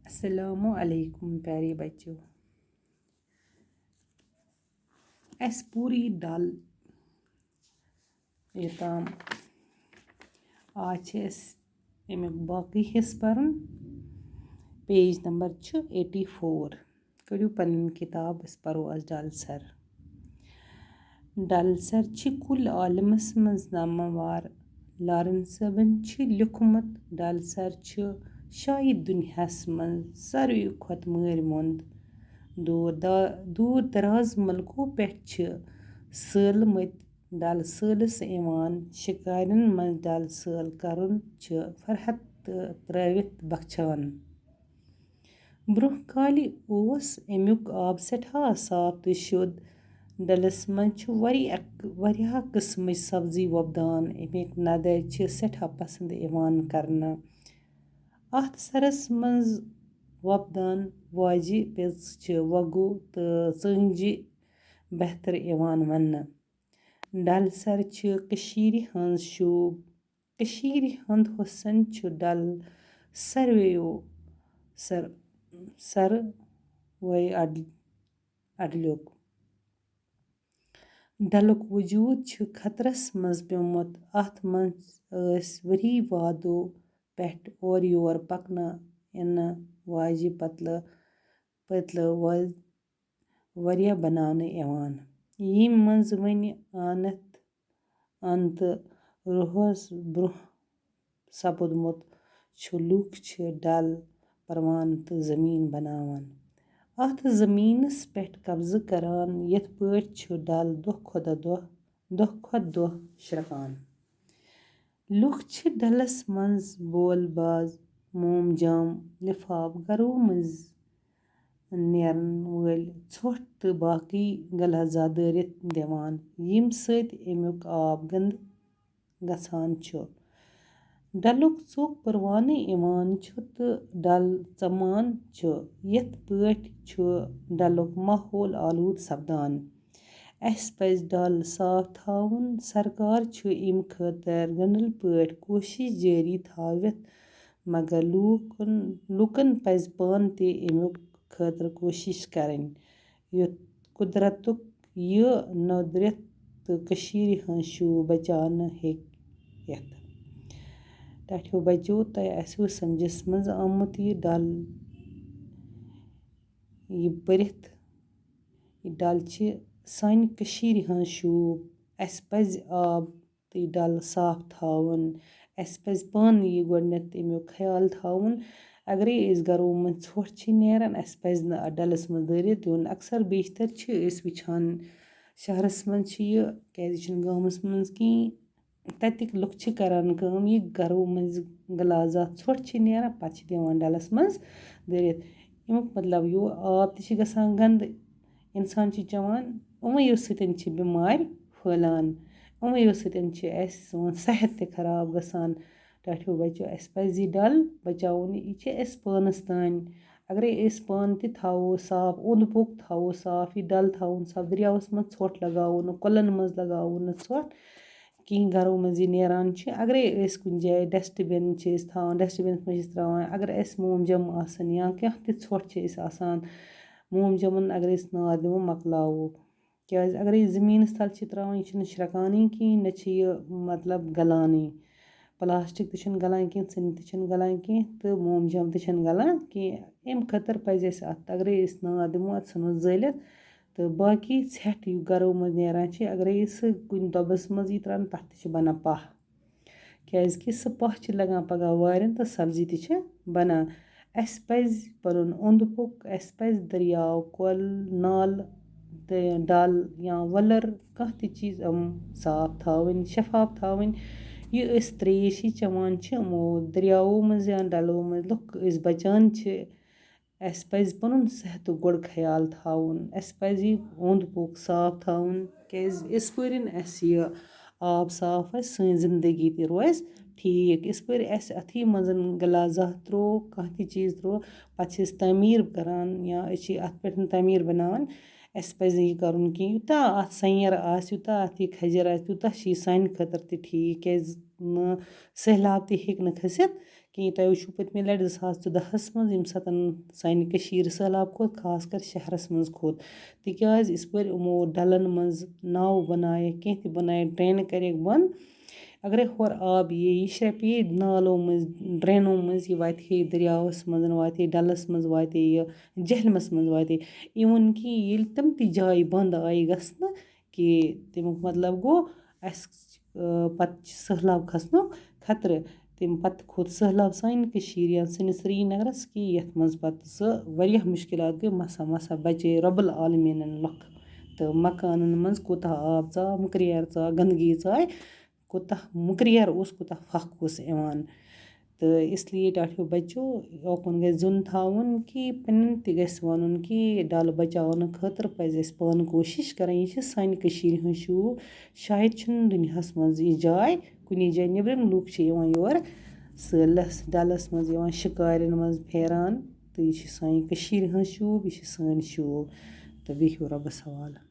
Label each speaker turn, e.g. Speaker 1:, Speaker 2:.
Speaker 1: السلام علیکم پیارے بچو اَسہِ پوٗری ڈل یوٚتام آز چھِ أسۍ اَمیُک باقٕے حصہٕ پَرُن پیج نمبر چھُ 84 کٔڑِو پنٕنۍ کِتاب أسۍ پَرو آز ڈل سر ڈل سر چھِ کُل عالمس منٛز ناموار لارنس صٲبن چھِ لیوٚکھمُت ڈل سر چھُ شاید دُنیاہس منٛز ساروی کھۄتہٕ مٲرۍ مۄند دوٗر دراز مُلکو پٮ۪ٹھ چھِ سٲلمٕتۍ ڈل سٲلس یِوان شِکارٮ۪ن منٛز ڈل سٲل کرُن چھُ فرحت تہٕ ترٲوِتھ بخچان برٛونٛہہ کالہِ اوس امیُک آب سٮ۪ٹھاہ صاف تہٕ شُد ڈلس منٛز چھُ واریاہ قٕسمٕچ سبزی وۄپدان امیِکۍ نظرِ چھِ سٮ۪ٹھاہ پسنٛد یِوان کرنہٕ اَتھ سرس منٛز وۄپدان واجہِ پیٚژ چھِ وگُو تہٕ ژٲنٛگجہِ بہتر یِوان وننہٕ ڈل سر چھِ کٔشیٖرِ ہٕنٛز شوٗب کٔشیٖرِ ہُنٛد حُسن چھُ ڈل سروے اڈلیُک ڈلُک وجوٗد چھُ خطرس منٛز پیوٚمُت اَتھ منٛز ٲسۍ ؤری وادو پٮ۪ٹھ اورٕ یور پکنہٕ یِنہٕ واجہِ پٔتلہٕ واریاہ بناونہٕ یِوان ییٚمہِ منٛز وۄنہِ تہٕ رُحس برٛونٛہہ سپُدمُت چھُ لُکھ چھِ ڈل پروان تہٕ زمیٖن بناوان اَتھ زمیٖنس پٮ۪ٹھ قبضہٕ کران یِتھ پٲٹھۍ چھُ ڈل دۄہ کھۄتہٕ دۄہ شرٛکان لُکھ چھِ ڈلس منٛز بول باز مومجام لِفاف گرو منٛزۍ نیرن وٲلۍ ژھۄٹھ تہٕ باقٕے غلازا دٲرِتھ دِوان ییٚمہِ سۭتۍ امیُک آب گنٛدٕ گژھان چھُ ڈلُک ژوٚک پُروانہٕ یِوان چھُ تہٕ ڈل ژمان چھُ یِتھ پٲٹھۍ چھُ ڈلُک ماحول آلوٗد سپدان اَسہِ پزِ ڈل صاف تھاوُن سرکار چھُ اَمہِ خٲطرٕ گنٛڈٕل پٲٹھۍ کوٗشش جٲری تھاوِتھ مگر لوٗکن پزِ پانہٕ تہِ اَمیُک خٲطرٕ کوٗشش کرٕنۍ یُتھ قُدرتُک یہِ نوٚدرِتھ تہٕ کٔشیٖرِ ہٕنٛز شوٗب بچاونہٕ ہیٚکہِ یِتھ ٹاٹھیو بچو تۄہہِ آسِوٕ سمجھس منٛز آمُت یہِ ڈل یہِ پٔرِتھ یہِ ڈل چھِ سانہِ کٔشیٖرِ ہٕنٛز شوٗب اَسہِ پزِ آب تہٕ یہِ ڈل صاف تھاوُن اَسہِ پزِ پانہٕ یہِ گۄڈٕنٮ۪تھ امیُک خیال تھاوُن اگرے أسۍ گرو منٛز ژھۄٹھ چھِ نیران اَسہِ پزِ نہٕ اَتھ ڈلس منٛز دٲرِتھ دیُن اکثر بیشتر چھِ أسۍ وٕچھان شہرس منٛز چھِ یہِ کیٛازِ یہِ چھُنہٕ گامس منٛز کِہیٖنۍ تتِکۍ لُکھ چھِ کران کٲم یہِ گرو منٛز غلازا ژھۄٹھ چھِ نیران پتہٕ چھِ دِوان ڈلس منٛز دٲرِتھ امیُک مطلب یوٗ آب تہِ چھِ گژھان گنٛدٕ اِنسان چھِ چٮ۪وان یِموٕیو سۭتۍ چھِ بٮ۪مارِ پھٔہلان یِموٕیو سۭتۍ چھِ اَسہِ سون صحت تہِ خراب گژھان ٹاٹھیو بچو اَسہِ پزِ یہِ ڈل بچاوُن یہِ چھِ اَسہِ پانس تانۍ اگرے أسۍ پانہٕ تہِ تھاوو صاف اوٚنٛد پوٚک تھاوو صاف یہِ ڈل تھاوُن صاف دٔریاوس منٛز ژھۄٹھ لگاوو نہٕ کۄلن منٛز لگاوو نہٕ ژھۄٹھ کِہیٖنۍ گرو منٛز یہِ نیران چھِ اگرے أسۍ کُنہِ جایہِ ڈسٹ بِن چھِ أسۍ تھاوان ڈسٹ بِنس منٛز چھِ أسۍ تراوان اگر اَسہِ مومجام آسن یا کانٛہہ تہِ ژھۄٹھ چھِ أسۍ آسان مومجامن اگر أسۍ نار دِمو مۄکلاوو کیٛازِ اگرے زٔمیٖنس تل چھِ تراوان یہِ چھُنہٕ شرٛکانٕے کِہیٖنۍ نہ چھِ یہِ مطلب گلانٕے پلاسٹِک تہِ چھُنہٕ گلان کیٚنٛہہ ژٕنہِ تہِ چھِنہٕ گلان کیٚنٛہہ تہٕ مومجام تہِ چھِنہٕ گلان کیٚنٛہہ اَمہِ خٲطرٕ پزِ اَسہِ اَتھ اگرے أسۍ نار دِمو اَتھ ژھٕنو زٲلِتھ تہٕ باقٕے ژھٮ۪ٹھ یہِ گرو منٛز نیران چھِ اگرے سُہ کُنہِ دۄبس منٛز یی تراونہٕ تتھ تہِ چھِ بنان پاہ کیٛازِ کہِ سُہ پاہ چھِ لگان پگاہ وارٮ۪ن تہٕ سبزی تہِ چھِ بنان اَسہِ پزِ پنُن اوٚنٛد پوٚک اَسہِ پزِ دٔریاو کۄل نالہٕ ڈل یا وۄلر کانٛہہ تہِ چیٖز یِم صاف تھاوٕنۍ شفاف تھاوٕنۍ یہِ أسۍ ترٛیش یہِ چٮ۪وان چھِ یِمو دٔریاوو منٛز یا ڈلو منٛز لُکھ أسۍ بچان چھِ اَسہِ پزِ پنُن صحتُک گۄڈٕ خیال تھاوُن اَسہِ پزِ یہِ اوٚنٛد پوٚک صاف تھاوُن کیٛازِ یِژ پٲرٮ۪ن اَسہِ یہِ آب صاف آسہِ سٲنۍ زندگی تہِ روزِ ٹھیٖک یِژ پٲرۍ اَسہِ اَتھی منٛز غلازا تروو کانٛہہ تہِ چیٖز تروو پتہٕ چھِ أسۍ تعمیٖر کران یا أسۍ چھِ اَتھ پٮ۪ٹھ تعمیٖر بناوان اَسہِ پزِ نہٕ یہِ کرُن کینٛہہ یوٗتاہ اَتھ سیٚیر آسہِ یوٗتاہ اَتھ یہِ کھجر آسہِ تیوٗتاہ چھِ یہِ سانہِ خٲطرٕ تہِ ٹھیٖک کیٛازِ سہلاب تہِ ہیٚکہِ نہٕ کھٔسِتھ کِہیٖنۍ. تۄہہِ وٕچھو پٔتمہِ لَٹہِ 2014 منٛز ییٚمہِ ساتہٕ سانہِ کٔشیٖرِ سہلاب کھوٚت خاص کر شہرَس منٛز کھوٚت تِکیٛازِ یِژ پھِرِ یِمو ڈَلَن منٛز ناوٕ بَنایَکھ کینٛہہ تہِ بَنایَکھ ڈرٛینہٕ کَریکھ بنٛد اگرَے ہورٕ آب یی یہِ شرٛپہِ ہے نالو مٔنٛزۍ ڈرٛینو مٔنٛزۍ یہِ واتہِ ہے دٔریاوَس منٛز واتہِ ہے ڈَلَس منٛز واتہِ ہے یہِ جہلمَس منٛز واتہِ ہے اِوٕن کہِ ییٚلہِ تِم تہِ جایہِ بنٛد آیہِ گژھنہٕ کہِ تمیُک مطلب گوٚو اَسہِ پَتہٕ چھِ سہلاب کھسنُک خطرٕ تمہِ پَتہٕ کھوٚت سہلاب سانہِ کٔشیٖرِ یا سٲنِس سرینگرَس کہِ یَتھ منٛز پَتہٕ سُہ واریاہ مُشکلات گٔے مَسا بَچے رۄبُ العالمیٖنَن لُکھ تہٕ مکانَن منٛز کوٗتاہ آب ژاو مُکریر ژاو گنٛدگی ژاے کوٗتاہ مُکریر اوس کوٗتاہ پھکھ اوس یِوان تہٕ اِسلیے ٹاٹھیو بَچو اوکُن گژھِ زوٚن تھاوُن کہِ پنٛنٮ۪ن تہِ گژھِ وَنُن کہِ ڈَل بَچاونہٕ خٲطرٕ پَزِ اَسہِ پانہٕ کوٗشِش کَرٕنۍ یہِ چھِ سانہِ کٔشیٖرِ ہٕنٛز شوٗب شاید چھُنہٕ دُنیاہَس منٛز یہِ جاے کُنی جایہِ نیٚبرِم لُکھ چھِ یِوان یور سٲلَس ڈَلَس منٛز یِوان شِکارٮ۪ن منٛز پھیران تہٕ یہِ چھِ سانہِ کٔشیٖرِ ہٕنٛز شوٗب یہِ چھِ سٲنۍ شوٗب تہٕ بِہِو رۄبَس حوالہٕ